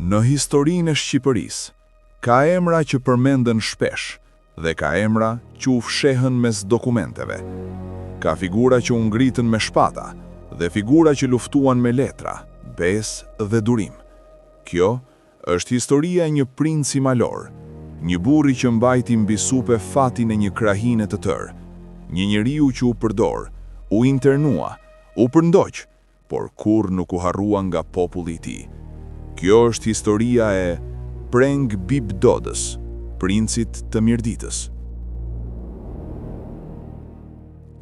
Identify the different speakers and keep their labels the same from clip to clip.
Speaker 1: Në historinë e Shqipërisë, ka emra që përmenden shpesh dhe ka emra që u fshehen mes dokumenteve. Ka figura që u ngritën me shpata dhe figura që luftuan me letra, besë dhe durim. Kjo është historia e një princi malor, një burri që mbajti mbi supe fatin e një krahine të tërë, një njeriu që u përdor, u internua, u përndoq, por kur nuk u harrua nga populli i tij. Kjo është historia e Preng Bib Dodës, princit të Mirditës.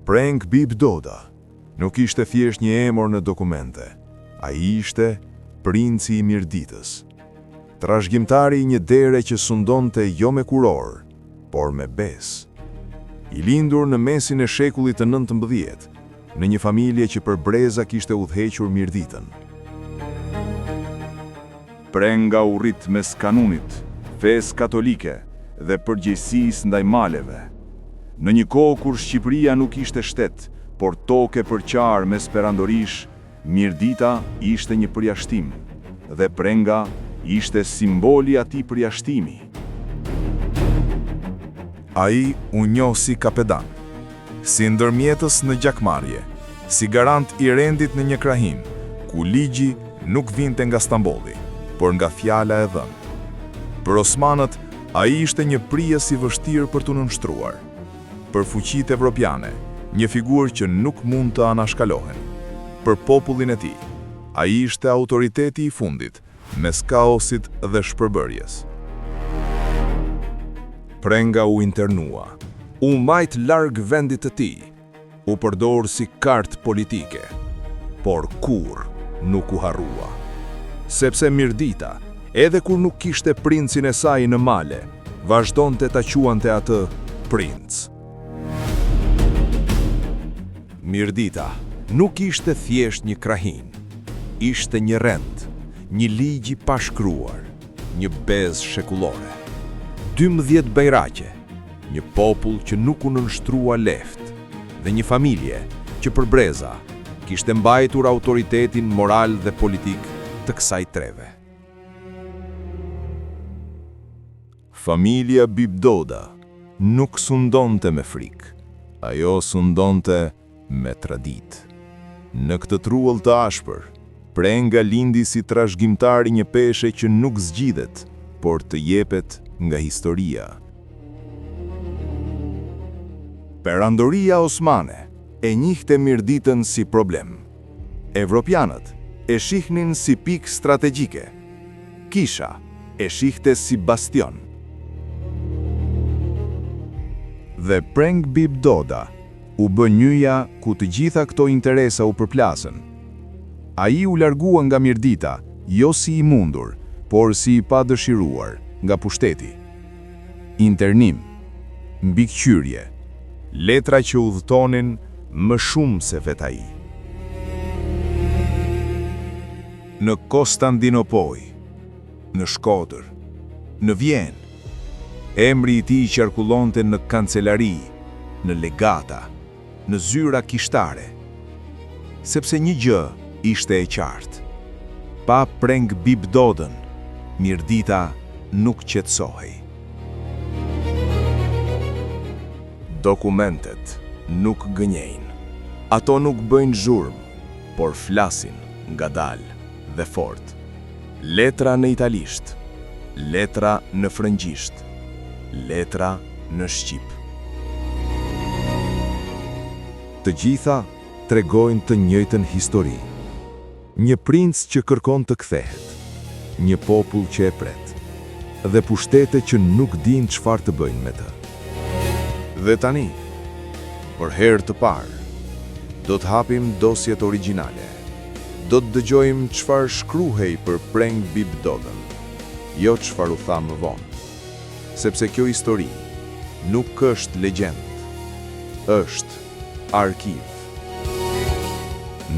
Speaker 2: Preng Bib Doda nuk ishte thjesht një emër në dokumente. Ai ishte princi i Mirditës. Trashëgimtari i një dere që sundonte jo me kuror, por me besë. I lindur në mesin e shekullit të 19, në një familje që për breza kishte udhëhequr Mirditën.
Speaker 1: Prenga u rrit mes kanunit, fesë katolike dhe përgjegjësisë ndaj maleve. Në një kohë kur Shqipëria nuk ishte shtet, por tokë e përqar mes perandorish, Mirdita ishte një përjashtim dhe Prenga ishte simboli i atij përjashtimi.
Speaker 2: Ai u njoh si kapedan, si ndërmjetës në gjakmarrje, si garant i rendit në një krahin, ku ligji nuk vinte nga Stambolli, por nga fjala e dhënë. Për osmanët, ai ishte një prijes i vështirë për t'u nënshtruar. Për fuqitë evropiane, një figurë që nuk mund të anashkalohen. Për popullin e tij, ai ishte autoriteti i fundit, mes kaosit dhe shpërbërjes.
Speaker 1: Prenga u internua, u mbajt larg vendit të tij, u përdor si kartë politike, por kur nuk u harrua. Sepse Mirdita, edhe kur nuk kishte princin e saj në male, vazhdonte ta quante atë princ. Mirdita nuk ishte thjesht një krahin, ishte një rend, një ligj i pashkruar, një bezë shekullore. 12 bajraqe, një popull që nuk u nënshtrua lehtë, dhe një familje që për breza kishte mbajtur autoritetin moral dhe politik të kësaj treve.
Speaker 2: Familja Bib Doda nuk sundonte me frikë, ajo sundonte me traditë. Në këtë trull të ashpër, Prenga lindi si trashëgimtar i një peshe që nuk zgjidhet, por të jepet nga historia.
Speaker 1: Perandoria osmane e njihte Mirditën si problem. Evropianët e shihnin si pikë strategjike. Kisha e shihte si bastion.
Speaker 2: Dhe Preng Bib Doda u bë nyja ku të gjitha këto interesa u përplasën. Ai u largua nga Mirdita, jo si i mundur, por si i padëshiruar nga pushteti. Internim, mbikëqyrje, letra që udhëtonin më shumë se vet ai. Në Konstantinopol, në Shkodër, në Vjenë, emri i tij qarkullonte në kancelari, në legata, në zyra kishtare. Sepse një gjë ishte e qartë. Pa Preng Bib Dodën, Mirdita nuk qetësohej.
Speaker 1: Dokumentet nuk gënjejnë. Ato nuk bëjnë zhurmë, por flasin ngadalë dhe fort. Letra në italisht, letra në frëngjisht, letra në shqip.
Speaker 2: Të gjitha tregojnë të njëjtën histori. Një princ që kërkon të kthehet, një popull që e pret, dhe pushtete që nuk dinë çfarë të bëjnë me të.
Speaker 1: Dhe tani, për herë të parë, do të hapim dosjet origjinale. Do të dëgjojmë çfarë shkruhej për Preng Bib Dodën, jo çfarë u tha më vonë. Sepse kjo histori nuk është legjend, është arkiv.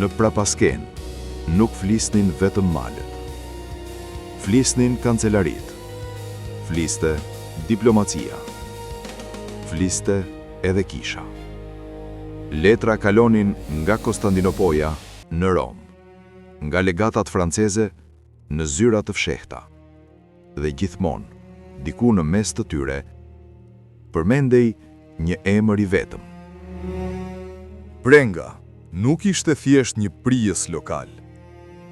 Speaker 2: Në Prapasken nuk flisnin vetëm malet. Flisnin kancelarit, fliste diplomacia, fliste edhe kisha. Letra kalonin nga Konstantinopoja në Rom, nga legatat franceze në zyra të fshehta. Dhe gjithmonë, diku në mes të tyre, përmendej një emër i vetëm. Prenga nuk ishte thjesht një prijes lokal.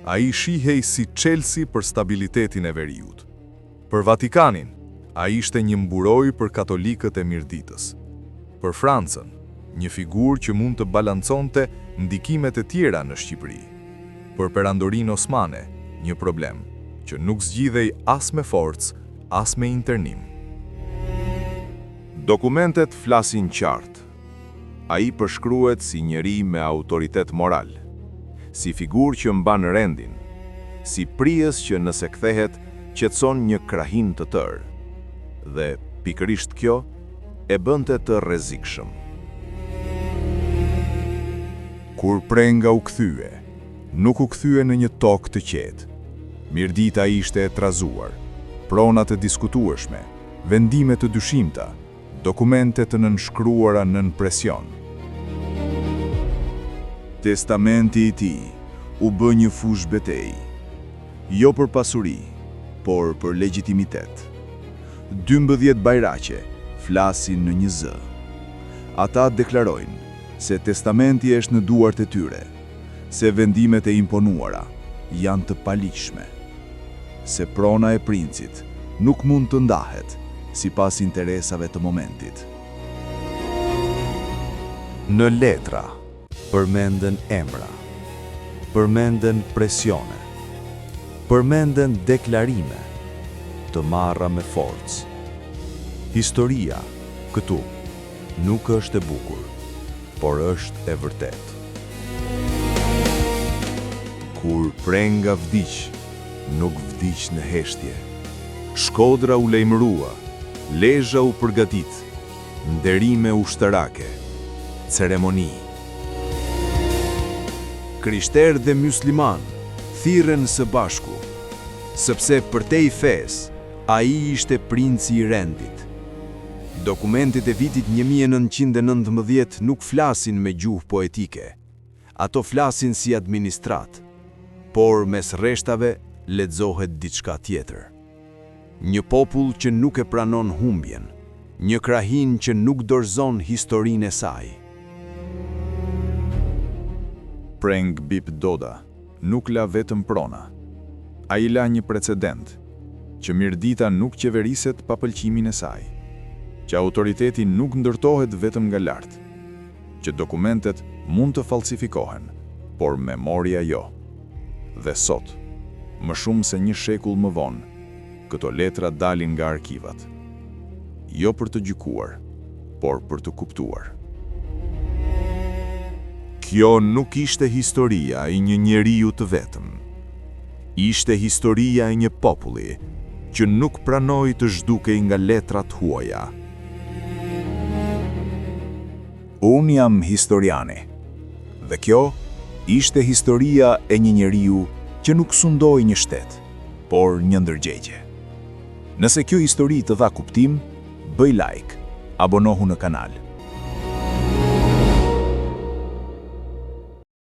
Speaker 2: Ai shihej si Chelsea për stabilitetin e veriut. Për Vatikanin, ai ishte një mburoj për katolikët e mirditës. Për Francën, një figurë që mund të balanconte ndikimet e tjera në Shqipëri. Për Perandorinë Osmane, një problem që nuk zgjidhej as me forcë, as me internim. Dokumentet flasin qartë. Ai përshkruhet si njeri me autoritet moral, si figurë që mban rendin, si prijes që nëse kthehet qetëson një krahin të tërë. Dhe pikërisht kjo e bënte të rrezikshëm. Kur Prenga u kthye, nuk u kthye në një tokë të qetë. Mirdita ishte e trazuar, prona të diskutueshme, vendime të dyshimta, dokumente të nënshkruara nën presion. Testamenti i tij u bë një fushë betejë, jo për pasuri, por për legjitimitet. 12 bajraqe flasin në një zë. Ata deklarojnë se testamenti është në duart e tyre, se vendimet e imponuara janë të paligjshme, se prona e princit nuk mund të ndahet sipas interesave të momentit. Në letra përmenden emra, përmenden presione, përmenden deklarime të marra me forcë. Historia këtu nuk është e bukur, por është e vërtetë. Kur Prenga vdiq, nuk vdiq në heshtje. Shkodra u lejmërua, Lezhë u përgatit, nderime ushtarake, ceremoni. Krishterë dhe musliman thirren së bashku, sepse përtej fesë, ai ishte princi i rendit. Dokumentet e vitit 1919 nuk flasin me gjuhë poetike. Ato flasin si administrat, por mes rreshtave lexohet diçka tjetër. Një popull që nuk e pranon humbjen, një krahin që nuk dorëzon historinë e saj. Preng Bip Doda nuk la vetëm prona. Ai la një precedent, që mirdita nuk qeveriset pa pëlqimin e saj, që autoriteti nuk ndërtohet vetëm nga lart, që dokumentet mund të falsifikohen, por memoria jo. Dhe sot, më shumë se një shekull më vonë, këto letra dalin nga arkivat. Jo për të gjykuar, por për të kuptuar. Kjo nuk ishte historia e një njeriu të vetëm. Ishte historia e një populli që nuk pranoi të zhdukej nga letrat huaja. Unë jam historiani, dhe kjo ishte historia e një njeriu që nuk sundoi një shtet, por një ndërgjegje. Nëse kjo histori të dha kuptim, bëj like, abonohu në kanal.